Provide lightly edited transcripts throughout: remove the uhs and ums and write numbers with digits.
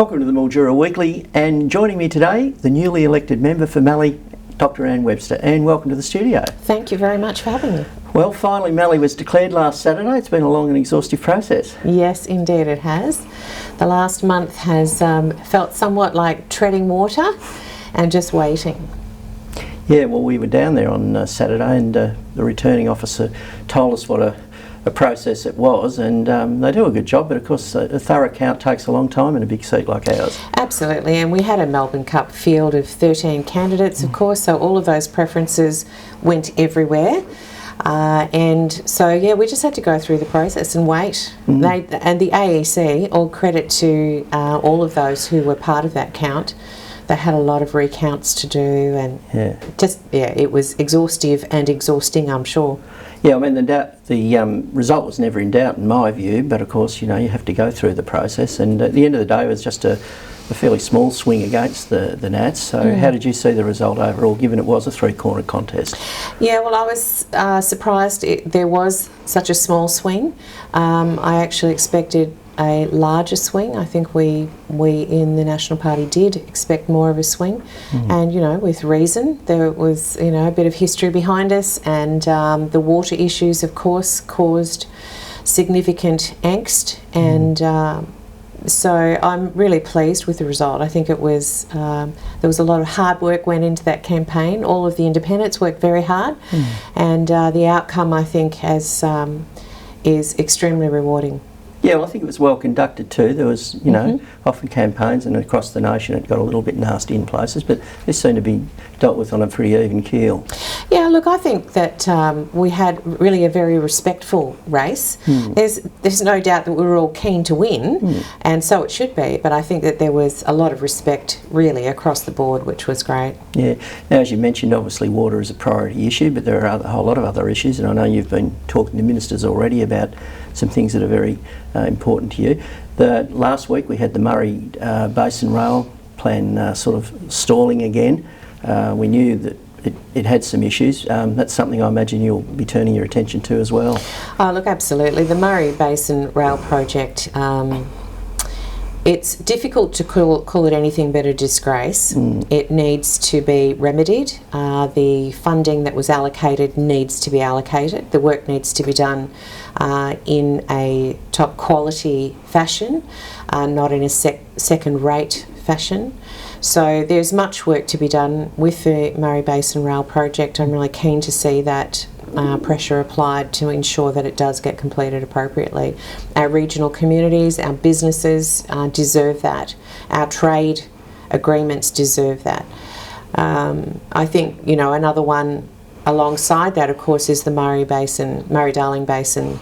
Welcome to the Mildura Weekly, and joining me today, the newly elected member for Mallee, Dr Anne Webster. Anne, welcome to the studio. Thank you very much for having me. Well, finally Mallee was declared last Saturday. It's been a long and exhaustive process. Yes, indeed it has. The last month has felt somewhat like treading water and just waiting. Yeah, well, we were down there on Saturday, and the returning officer told us what a process it was, and they do a good job, but of course a thorough count takes a long time in a big seat like ours. Absolutely, and we had a Melbourne Cup field of 13 candidates, of course, so all of those preferences went everywhere. And so, yeah, we just had to go through the process and wait. And the AEC, all credit to all of those who were part of that count. They had a lot of recounts to do, and it was exhaustive and exhausting, I'm sure. Yeah, I mean, the result was never in doubt in my view, but of course, you know, you have to go through the process, and at the end of the day it was just a fairly small swing against the Nats. So how did you see the result overall, given it was a three-corner contest? Yeah, well, I was surprised there was such a small swing. I actually expected a larger swing. I think we in the National Party did expect more of a swing, and you know, with reason. There was, you know, a bit of history behind us, and the water issues, of course, caused significant angst, and so I'm really pleased with the result. I think it was there was a lot of hard work went into that campaign. All of the independents worked very hard, and the outcome, I think, is extremely rewarding. Yeah, well, I think it was well conducted too. There was, you know, often campaigns, and across the nation it got a little bit nasty in places, but this seemed to be dealt with on a pretty even keel. Yeah, look, I think that we had really a very respectful race. There's no doubt that we were all keen to win, and so it should be, but I think that there was a lot of respect really across the board, which was great. Yeah. Now, as you mentioned, obviously water is a priority issue, but there are a whole lot of other issues, and I know you've been talking to ministers already about some things that are very important to you. Last week we had the Murray Basin Rail Plan sort of stalling again. We knew that it had some issues. That's something I imagine you'll be turning your attention to as well. Oh, look, absolutely. The Murray Basin Rail Project, it's difficult to call it anything but a disgrace. It needs to be remedied. The funding that was allocated needs to be allocated. The work needs to be done in a top quality fashion, not in a second-rate fashion. So there's much work to be done with the Murray Basin Rail Project. I'm really keen to see that pressure applied to ensure that it does get completed appropriately. Our regional communities, our businesses deserve that. Our trade agreements deserve that. I think, you know, another one alongside that, of course, is the Murray-Darling Basin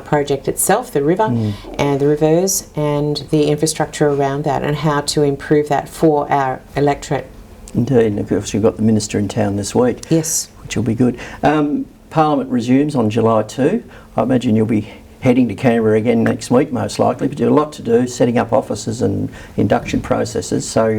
project itself, the river and the rivers, and the infrastructure around that, and how to improve that for our electorate. Indeed, and of course you've got the Minister in town this week. Yes. Which will be good. Parliament resumes on July 2. I imagine you'll be heading to Canberra again next week, most likely, but you've a lot to do, setting up offices and induction processes, so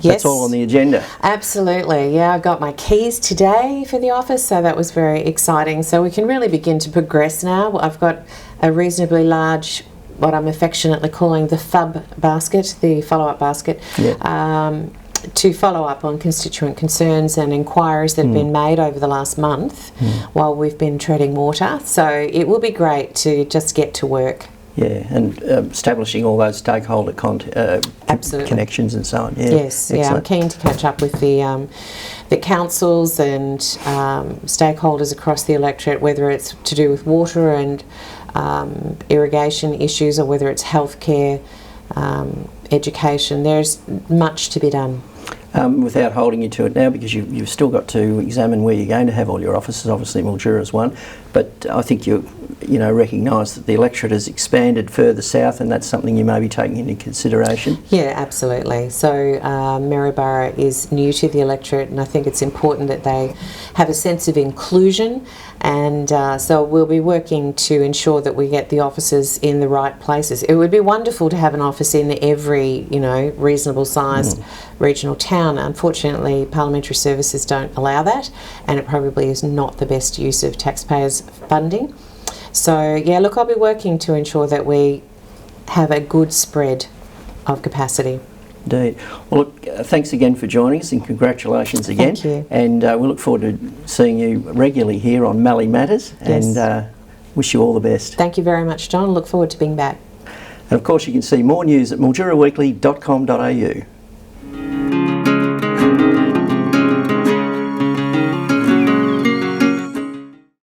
that's all on the agenda. Absolutely, yeah, I got my keys today for the office, so that was very exciting. So we can really begin to progress now. I've got a reasonably large, what I'm affectionately calling the FUB basket, the follow-up basket, to follow up on constituent concerns and inquiries that have been made over the last month while we've been treading water. So it will be great to just get to work. Yeah, and establishing all those stakeholder connections and so on. Yeah, yes, excellent. Yeah, I'm keen to catch up with the councils and stakeholders across the electorate, whether it's to do with water and irrigation issues, or whether it's healthcare, education. There's much to be done. Without holding you to it now, because you've still got to examine where you're going to have all your offices. Obviously Mildura is one, but I think you recognise that the electorate has expanded further south, and that's something you may be taking into consideration. Yeah, absolutely. So Maryborough is new to the electorate, and I think it's important that they have a sense of inclusion, and so we'll be working to ensure that we get the offices in the right places. It would be wonderful to have an office in every, reasonable sized regional town. Unfortunately, parliamentary services don't allow that, and it probably is not the best use of taxpayers' funding. So yeah, look, I'll be working to ensure that we have a good spread capacity. Indeed. Well, look, thanks again for joining us and congratulations again. Thank you. And we look forward to seeing you regularly here on Mallee Matters. Yes. And wish you all the best. Thank you very much, John. Look forward to being back. And of course you can see more news at milduraweekly.com.au.